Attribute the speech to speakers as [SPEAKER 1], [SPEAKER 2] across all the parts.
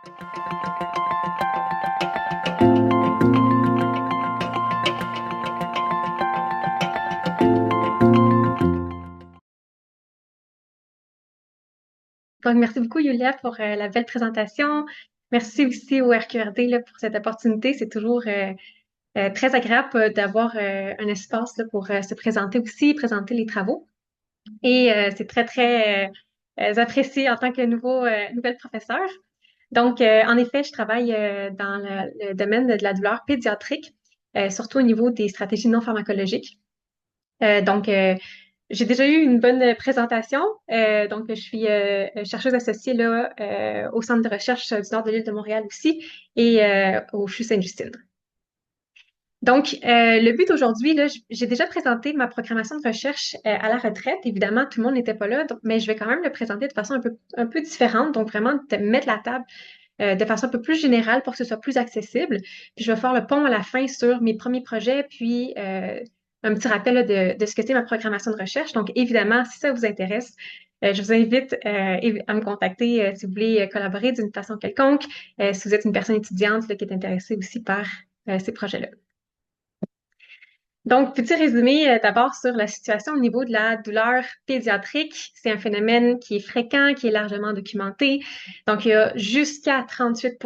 [SPEAKER 1] Donc, merci beaucoup, Yulia, pour la belle présentation. Merci aussi au RQRD là, pour cette opportunité. C'est toujours très agréable d'avoir un espace là, pour se présenter aussi, présenter les travaux. Et c'est très, très apprécié en tant que nouvelle professeure. Donc, en effet, je travaille dans le domaine de la douleur pédiatrique, surtout au niveau des stratégies non pharmacologiques. Donc, j'ai déjà eu une bonne présentation. Donc, je suis chercheuse associée là, au Centre de recherche du nord de l'île de Montréal aussi et au CHU Sainte-Justine. Donc, le but aujourd'hui, là, j'ai déjà présenté ma programmation de recherche à la retraite. Évidemment, tout le monde n'était pas là, mais je vais quand même le présenter de façon un peu différente. Donc, vraiment, de mettre la table de façon un peu plus générale pour que ce soit plus accessible. Puis, je vais faire le pont à la fin sur mes premiers projets, puis un petit rappel là, de ce que c'est ma programmation de recherche. Donc, évidemment, si ça vous intéresse, je vous invite à me contacter si vous voulez collaborer d'une façon quelconque, si vous êtes une personne étudiante là, qui est intéressée aussi par ces projets-là. Donc, petit résumé d'abord sur la situation au niveau de la douleur pédiatrique. C'est un phénomène qui est fréquent, qui est largement documenté. Donc, il y a jusqu'à 38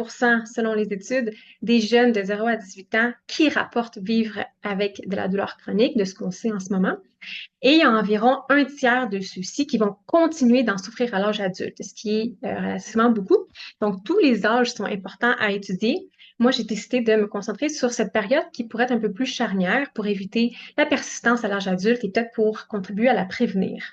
[SPEAKER 1] selon les études des jeunes de 0 à 18 ans qui rapportent vivre avec de la douleur chronique, de ce qu'on sait en ce moment. Et il y a environ un tiers de ceux-ci qui vont continuer d'en souffrir à l'âge adulte, ce qui est relativement beaucoup. Donc, tous les âges sont importants à étudier. Moi, j'ai décidé de me concentrer sur cette période qui pourrait être un peu plus charnière pour éviter la persistance à l'âge adulte et peut-être pour contribuer à la prévenir.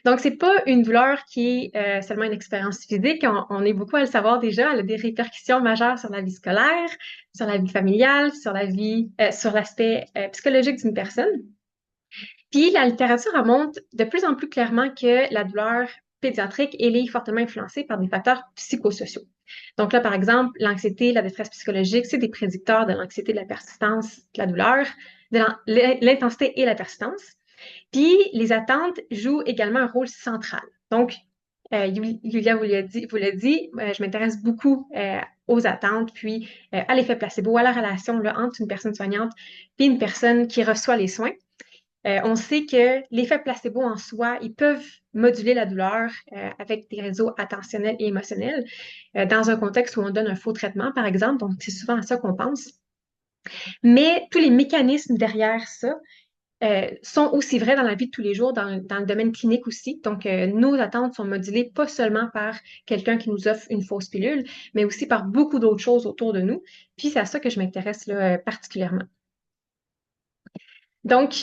[SPEAKER 1] Donc, c'est pas une douleur qui est seulement une expérience physique. On est beaucoup à le savoir déjà. Elle a des répercussions majeures sur la vie scolaire, sur la vie familiale, sur la vie, sur l'aspect psychologique d'une personne. Puis la littérature remonte de plus en plus clairement que la douleur pédiatrique, elle est fortement influencée par des facteurs psychosociaux. Donc là, par exemple, l'anxiété, la détresse psychologique, c'est des prédicteurs de l'anxiété, de la persistance, de la douleur, de l'intensité et la persistance. Puis les attentes jouent également un rôle central. Donc, Yulia vous l'a dit, je m'intéresse beaucoup aux attentes, puis à l'effet placebo, à la relation là, entre une personne soignante et une personne qui reçoit les soins. On sait que l'effet placebo en soi, ils peuvent moduler la douleur avec des réseaux attentionnels et émotionnels dans un contexte où on donne un faux traitement, par exemple. Donc, c'est souvent à ça qu'on pense. Mais tous les mécanismes derrière ça sont aussi vrais dans la vie de tous les jours, dans le domaine clinique aussi. Donc, nos attentes sont modulées pas seulement par quelqu'un qui nous offre une fausse pilule, mais aussi par beaucoup d'autres choses autour de nous. Puis, c'est à ça que je m'intéresse là, particulièrement. Donc,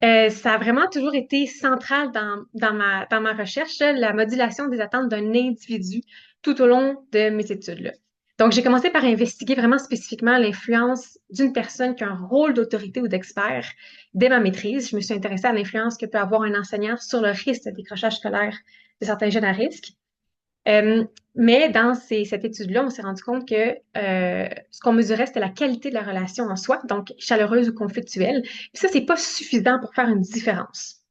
[SPEAKER 1] ça a vraiment toujours été central dans ma recherche, la modulation des attentes d'un individu tout au long de mes études-là. Donc, j'ai commencé par investiguer vraiment spécifiquement l'influence d'une personne qui a un rôle d'autorité ou d'expert dès ma maîtrise. Je me suis intéressée à l'influence que peut avoir un enseignant sur le risque de décrochage scolaire de certains jeunes à risque. Mais dans cette étude-là, on s'est rendu compte que ce qu'on mesurait, c'était la qualité de la relation en soi, donc chaleureuse ou conflictuelle. Puis ça, c'est pas suffisant pour faire une différence.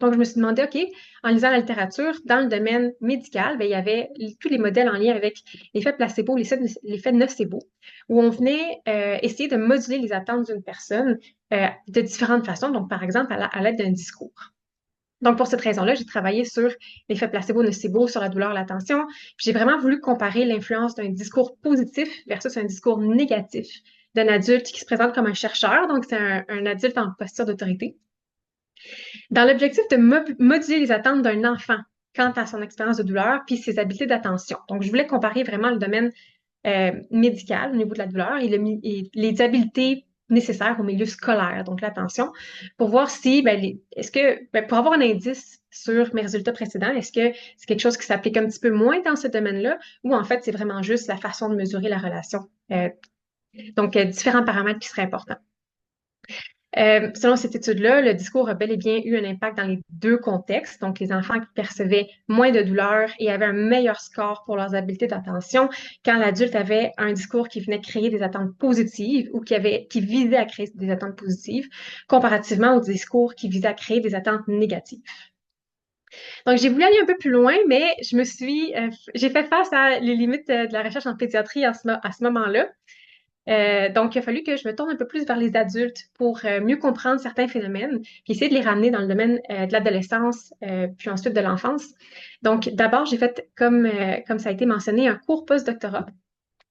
[SPEAKER 1] Donc, je me suis demandé, OK, en lisant la littérature, dans le domaine médical, ben, il y avait tous les modèles en lien avec l'effet placebo, l'effet nocebo, où on venait essayer de moduler les attentes d'une personne de différentes façons, donc par exemple à l'aide d'un discours. Donc, pour cette raison-là, j'ai travaillé sur l'effet placebo-nocebo, sur la douleur, la tension. J'ai vraiment voulu comparer l'influence d'un discours positif versus un discours négatif d'un adulte qui se présente comme un chercheur. Donc, c'est un adulte en posture d'autorité. Dans l'objectif de moduler les attentes d'un enfant quant à son expérience de douleur puis ses habiletés d'attention. Donc, je voulais comparer vraiment le domaine médical au niveau de la douleur et les habiletés nécessaires au milieu scolaire, donc l'attention, pour voir si, pour avoir un indice sur mes résultats précédents, est-ce que c'est quelque chose qui s'applique un petit peu moins dans ce domaine-là ou en fait c'est vraiment juste la façon de mesurer la relation. Donc, différents paramètres qui seraient importants. Selon cette étude-là, le discours a bel et bien eu un impact dans les deux contextes. Donc, les enfants qui percevaient moins de douleur et avaient un meilleur score pour leurs habiletés d'attention, quand l'adulte avait un discours qui venait créer des attentes positives ou qui visait à créer des attentes positives, comparativement au discours qui visait à créer des attentes négatives. Donc, j'ai voulu aller un peu plus loin, mais j'ai fait face à les limites de la recherche en pédiatrie à ce moment-là. Donc, il a fallu que je me tourne un peu plus vers les adultes pour mieux comprendre certains phénomènes, puis essayer de les ramener dans le domaine de l'adolescence, puis ensuite de l'enfance. Donc, d'abord, j'ai fait, comme ça a été mentionné, un cours post-doctorat.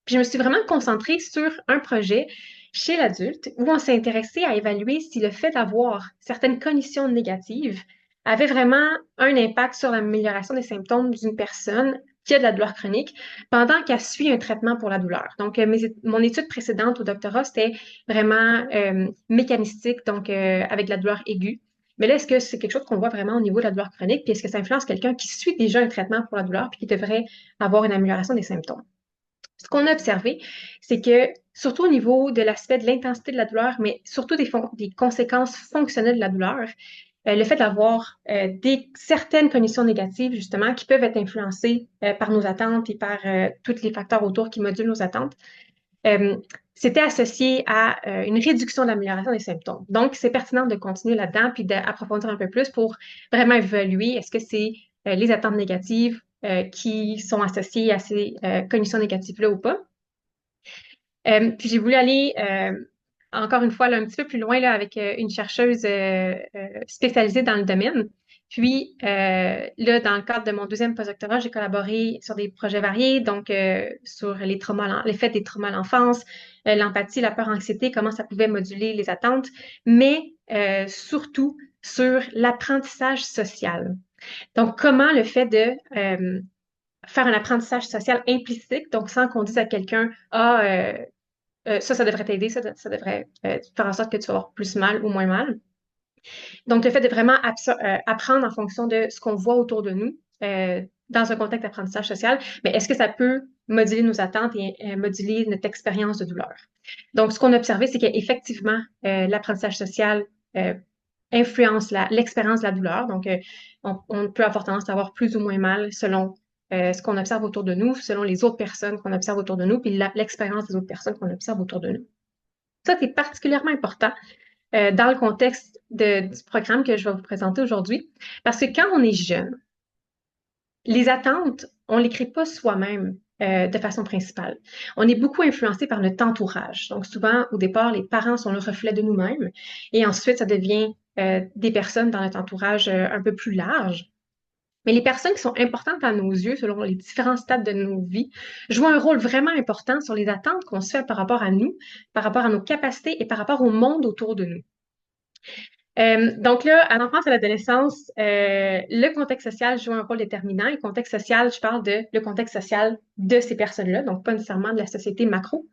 [SPEAKER 1] Puis, je me suis vraiment concentrée sur un projet chez l'adulte où on s'est intéressé à évaluer si le fait d'avoir certaines cognitions négatives avait vraiment un impact sur l'amélioration des symptômes d'une personne qui a de la douleur chronique pendant qu'elle suit un traitement pour la douleur. Donc, mon étude précédente au doctorat, c'était vraiment mécanistique, donc avec de la douleur aiguë. Mais là, est-ce que c'est quelque chose qu'on voit vraiment au niveau de la douleur chronique? Puis est-ce que ça influence quelqu'un qui suit déjà un traitement pour la douleur puis qui devrait avoir une amélioration des symptômes? Ce qu'on a observé, c'est que, surtout au niveau de l'aspect de l'intensité de la douleur, mais surtout des conséquences fonctionnelles de la douleur, le fait d'avoir certaines cognitions négatives, justement, qui peuvent être influencées par nos attentes et par tous les facteurs autour qui modulent nos attentes, euh, c'était associé à une réduction de l'amélioration des symptômes. Donc, c'est pertinent de continuer là-dedans puis d'approfondir un peu plus pour vraiment évaluer est-ce que c'est les attentes négatives qui sont associées à ces cognitions négatives-là ou pas. Puis j'ai voulu aller encore une fois là, un petit peu plus loin là, avec une chercheuse spécialisée dans le domaine. Puis là, dans le cadre de mon deuxième postdoctorat, j'ai collaboré sur des projets variés, donc sur l'effet des traumas à l'enfance, l'empathie, la peur, l'anxiété, comment ça pouvait moduler les attentes, mais surtout sur l'apprentissage social. Donc, comment le fait de faire un apprentissage social implicite, donc sans qu'on dise à quelqu'un, ah, ça devrait t'aider, ça devrait faire en sorte que tu vas avoir plus mal ou moins mal. Donc, le fait de vraiment apprendre en fonction de ce qu'on voit autour de nous dans un contexte d'apprentissage social, mais est-ce que ça peut moduler nos attentes et moduler notre expérience de douleur? Donc, ce qu'on a observé, c'est qu'effectivement, l'apprentissage social euh, influence l'expérience de la douleur. Donc, on peut avoir tendance à avoir plus ou moins mal selon ce qu'on observe autour de nous, selon les autres personnes qu'on observe autour de nous, puis l'expérience des autres personnes qu'on observe autour de nous. Ça, c'est particulièrement important dans le contexte du programme que je vais vous présenter aujourd'hui, parce que quand on est jeune, les attentes, on ne les crée pas soi-même de façon principale. On est beaucoup influencé par notre entourage. Donc souvent, au départ, les parents sont le reflet de nous-mêmes et ensuite, ça devient des personnes dans notre entourage un peu plus large. Mais les personnes qui sont importantes à nos yeux, selon les différents stades de nos vies, jouent un rôle vraiment important sur les attentes qu'on se fait par rapport à nous, par rapport à nos capacités et par rapport au monde autour de nous. Donc là, à l'enfance et à l'adolescence, le contexte social joue un rôle déterminant. Et contexte social, je parle de le contexte social de ces personnes-là, donc pas nécessairement de la société macro.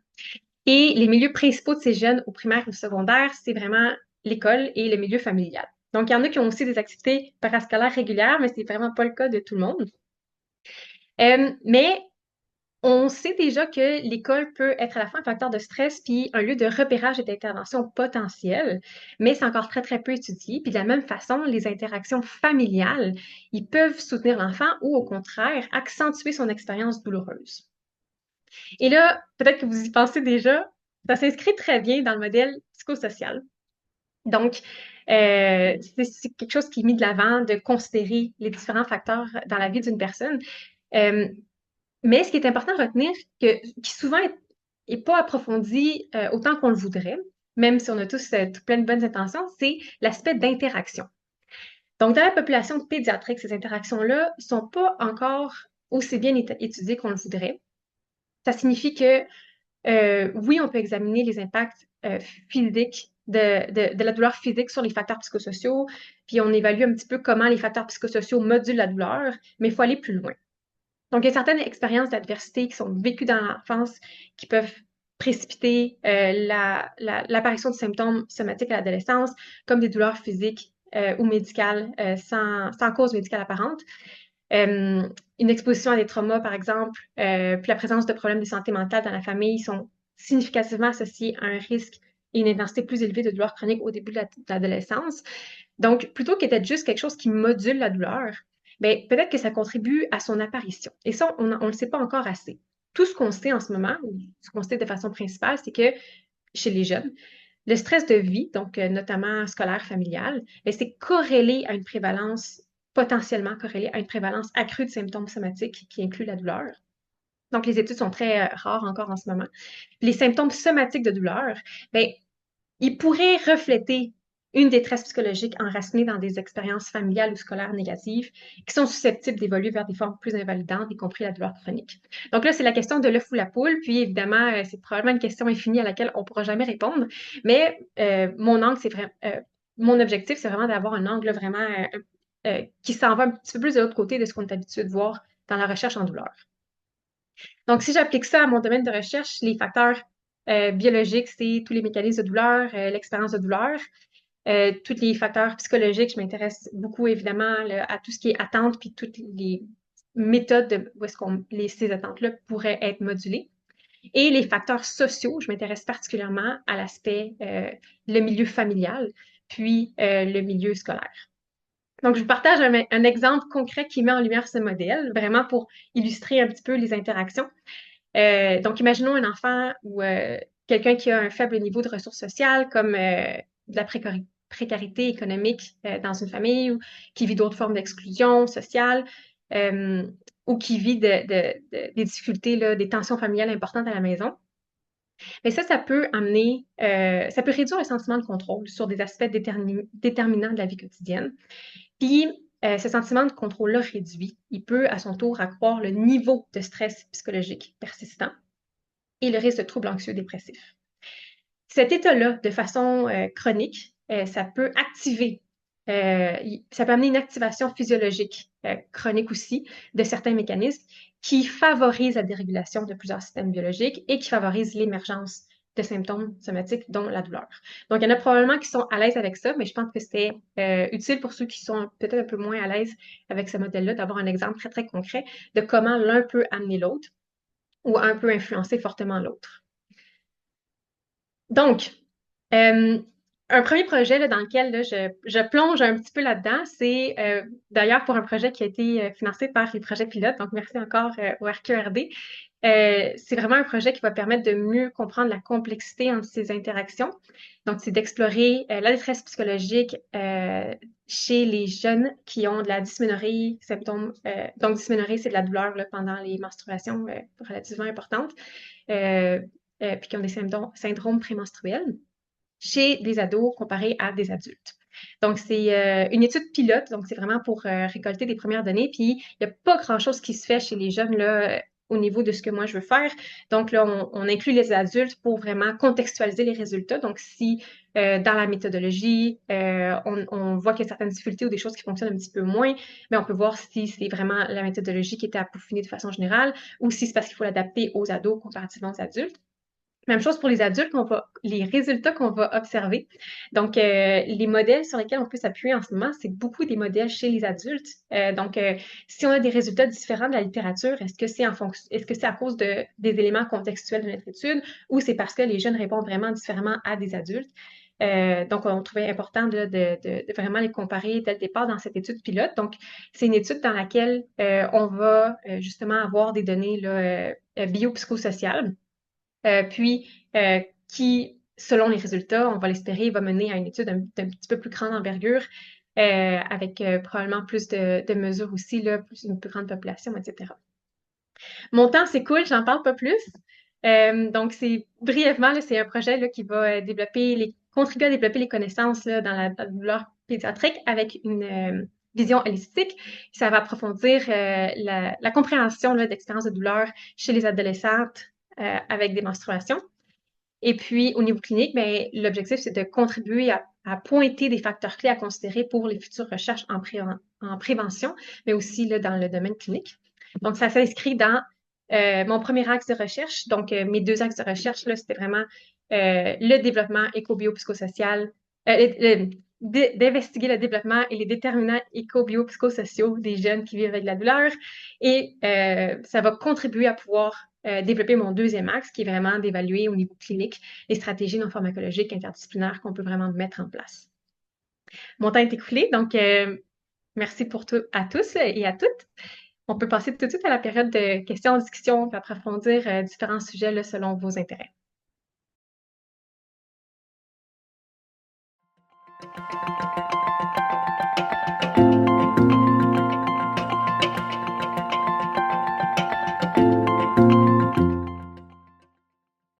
[SPEAKER 1] Et les milieux principaux de ces jeunes au primaire et au secondaire, c'est vraiment l'école et le milieu familial. Donc, il y en a qui ont aussi des activités parascolaires régulières, mais c'est vraiment pas le cas de tout le monde. Mais on sait déjà que l'école peut être à la fois un facteur de stress puis un lieu de repérage et d'intervention potentielle, mais c'est encore très, très peu étudié. Puis de la même façon, les interactions familiales, ils peuvent soutenir l'enfant ou au contraire accentuer son expérience douloureuse. Et là, peut-être que vous y pensez déjà, ça s'inscrit très bien dans le modèle psychosocial. Donc, c'est quelque chose qui est mis de l'avant de considérer les différents facteurs dans la vie d'une personne. Euh, mais ce qui est important à retenir, qui souvent est pas approfondi autant qu'on le voudrait, même si on a tous plein de bonnes intentions, c'est l'aspect d'interaction. Donc, dans la population pédiatrique, ces interactions-là sont pas encore aussi bien étudiées qu'on le voudrait. Ça signifie que oui, on peut examiner les impacts physiques de la douleur physique sur les facteurs psychosociaux, puis on évalue un petit peu comment les facteurs psychosociaux modulent la douleur, mais il faut aller plus loin. Donc, il y a certaines expériences d'adversité qui sont vécues dans l'enfance qui peuvent précipiter l'apparition de symptômes somatiques à l'adolescence, comme des douleurs physiques ou médicales sans cause médicale apparente. Une exposition à des traumas, par exemple, puis la présence de problèmes de santé mentale dans la famille sont significativement associés à un risque et une intensité plus élevée de douleur chronique au début de l'adolescence. Donc, plutôt que d'être juste quelque chose qui module la douleur, ben, peut-être que ça contribue à son apparition. Et ça, on ne le sait pas encore assez. Tout ce qu'on sait en ce moment, ou ce qu'on sait de façon principale, c'est que chez les jeunes, le stress de vie, donc notamment scolaire, familial, ben, c'est corrélé à une prévalence potentiellement corrélé à une prévalence accrue de symptômes somatiques qui incluent la douleur. Donc, les études sont très rares encore en ce moment. Les symptômes somatiques de douleur, ben, ils pourraient refléter une détresse psychologique enracinée dans des expériences familiales ou scolaires négatives qui sont susceptibles d'évoluer vers des formes plus invalidantes, y compris la douleur chronique. Donc là, c'est la question de l'œuf ou la poule, puis évidemment, c'est probablement une question infinie à laquelle on ne pourra jamais répondre, mais mon objectif, c'est vraiment d'avoir un angle vraiment qui s'en va un petit peu plus de l'autre côté de ce qu'on est habitué de voir dans la recherche en douleur. Donc, si j'applique ça à mon domaine de recherche, les facteurs biologiques, c'est tous les mécanismes de douleur, l'expérience de douleur, tous les facteurs psychologiques. Je m'intéresse beaucoup, évidemment, à tout ce qui est attente, puis toutes les méthodes où est-ce ces attentes-là pourraient être modulées. Et les facteurs sociaux, je m'intéresse particulièrement à l'aspect, le milieu familial, puis le milieu scolaire. Donc, je vous partage un exemple concret qui met en lumière ce modèle, vraiment pour illustrer un petit peu les interactions. Donc, imaginons un enfant ou quelqu'un qui a un faible niveau de ressources sociales, comme de la précarité économique dans une famille ou qui vit d'autres formes d'exclusion sociale euh, ou qui vit des difficultés, là, des tensions familiales importantes à la maison. Mais ça peut amener, ça peut réduire le sentiment de contrôle sur des aspects déterminants de la vie quotidienne. Puis, ce sentiment de contrôle-là réduit, il peut à son tour accroître le niveau de stress psychologique persistant et le risque de troubles anxieux dépressifs. Cet état-là, de façon chronique, ça peut ça peut amener une activation physiologique chronique aussi de certains mécanismes qui favorisent la dérégulation de plusieurs systèmes biologiques et qui favorisent l'émergence de symptômes somatiques, dont la douleur. Donc, il y en a probablement qui sont à l'aise avec ça, mais je pense que c'est utile pour ceux qui sont peut-être un peu moins à l'aise avec ce modèle-là d'avoir un exemple très, très concret de comment l'un peut amener l'autre ou un peut influencer fortement l'autre. Donc, euh, un premier projet là, dans lequel là, je plonge un petit peu là-dedans, c'est d'ailleurs pour un projet qui a été financé par les projets pilotes, donc merci encore au RQRD. C'est vraiment un projet qui va permettre de mieux comprendre la complexité entre ces interactions. Donc, c'est d'explorer la détresse psychologique chez les jeunes qui ont de la dysménorrhée, symptômes. Donc, dysménorrhée, c'est de la douleur là, pendant les menstruations relativement importantes, puis qui ont des syndromes prémenstruels chez des ados comparés à des adultes. Donc, c'est une étude pilote, donc c'est vraiment pour récolter des premières données, puis il n'y a pas grand-chose qui se fait chez les jeunes là, au niveau de ce que moi je veux faire. Donc là, on inclut les adultes pour vraiment contextualiser les résultats. Donc, si dans la méthodologie, on voit qu'il y a certaines difficultés ou des choses qui fonctionnent un petit peu moins, mais on peut voir si c'est vraiment la méthodologie qui était à peaufiner de façon générale ou si c'est parce qu'il faut l'adapter aux ados comparativement aux adultes. Même chose pour les adultes, les résultats qu'on va observer. Donc, les modèles sur lesquels on peut s'appuyer en ce moment, c'est beaucoup des modèles chez les adultes. Donc, si on a des résultats différents de la littérature, est-ce que c'est à cause des éléments contextuels de notre étude ou c'est parce que les jeunes répondent vraiment différemment à des adultes? Donc, on trouvait important de vraiment les comparer dès le départ dans cette étude pilote. Donc, c'est une étude dans laquelle on va justement avoir des données là, biopsychosociales. Puis qui, selon les résultats, on va l'espérer, va mener à une étude d'un petit peu plus grande envergure, avec probablement plus de mesures aussi, là, une plus grande population, etc. Mon temps s'écoule, j'en parle pas plus. Donc, c'est brièvement, c'est un projet là, qui va contribuer à développer les connaissances là, dans la douleur pédiatrique avec une vision holistique. Ça va approfondir la compréhension d'expériences de douleur chez les adolescentes avec des menstruations. Et puis, au niveau clinique, ben, l'objectif, c'est de contribuer à pointer des facteurs clés à considérer pour les futures recherches en prévention, mais aussi là, dans le domaine clinique. Donc, ça s'inscrit dans mon premier axe de recherche. Donc, mes deux axes de recherche, là, c'était vraiment le développement éco-bio-psychosocial, d'investiguer le développement et les déterminants éco-bio-psychosociaux des jeunes qui vivent avec la douleur. Et ça va contribuer à pouvoir développer mon deuxième axe, qui est vraiment d'évaluer au niveau clinique les stratégies non pharmacologiques interdisciplinaires qu'on peut vraiment mettre en place. Mon temps est écoulé, donc merci à tous et à toutes. On peut passer tout de suite à la période de questions-discussions, puis approfondir différents sujets là, selon vos intérêts.